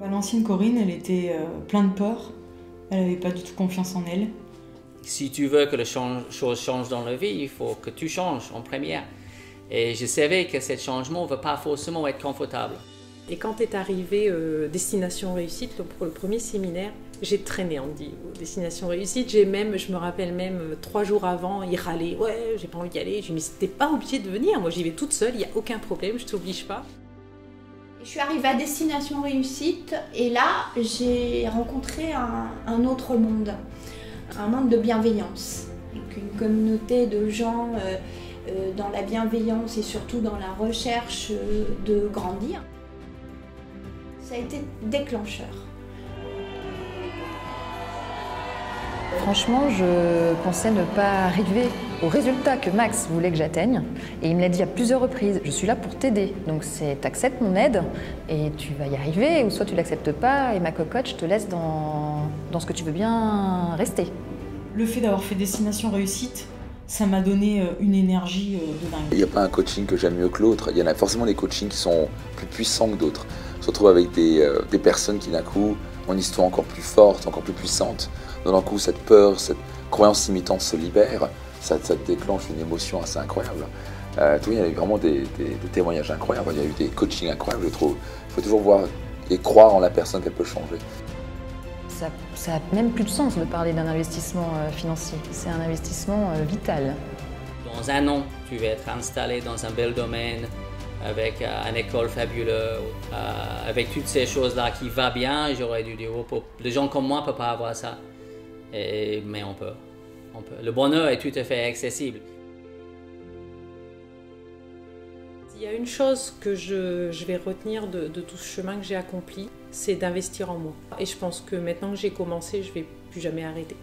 L'ancienne Corinne, elle était pleine de peur, elle n'avait pas du tout confiance en elle. Si tu veux que les choses changent dans la vie, il faut que tu changes en première. Et je savais que ce changement ne va pas forcément être confortable. Et quand est arrivé Destination Réussite, pour le premier séminaire, j'ai traîné, on dit, Destination Réussite. Je me rappelle même 3 jours avant, il râlait, ouais, j'ai pas envie d'y aller. Je lui ai dit, mais t'es pas obligé de venir, moi j'y vais toute seule, il n'y a aucun problème, je t'oblige pas. Je suis arrivée à Destination Réussite et là, j'ai rencontré un autre monde, un monde de bienveillance, avec une communauté de gens dans la bienveillance et surtout dans la recherche de grandir. Ça a été déclencheur. Franchement, je pensais ne pas arriver au résultat que Max voulait que j'atteigne. Et il me l'a dit à plusieurs reprises, je suis là pour t'aider. Donc t'acceptes mon aide et tu vas y arriver, ou soit tu l'acceptes pas et ma cocotte, je te laisse dans ce que tu veux bien rester. Le fait d'avoir fait Destination Réussite, ça m'a donné une énergie de dingue. Il n'y a pas un coaching que j'aime mieux que l'autre. Il y en a forcément des coachings qui sont plus puissants que d'autres. On se retrouve avec des personnes qui d'un coup ont une histoire encore plus forte, encore plus puissante. D'un coup, cette peur, cette croyance limitante se libère. Ça déclenche une émotion assez incroyable. Il y a eu vraiment des témoignages incroyables. Il y a eu des coachings incroyables, je trouve. Il faut toujours voir et croire en la personne qu'elle peut changer. Ça n'a même plus de sens de parler d'un investissement financier. C'est un investissement vital. Dans un an, tu vas être installé dans un bel domaine, avec une école fabuleuse, avec toutes ces choses-là qui vont bien. J'aurais dû dire, oh, les gens comme moi ne peuvent pas avoir ça. Mais on peut. Le bonheur est tout à fait accessible. Il y a une chose que je vais retenir de tout ce chemin que j'ai accompli, c'est d'investir en moi. Et je pense que maintenant que j'ai commencé, je ne vais plus jamais arrêter.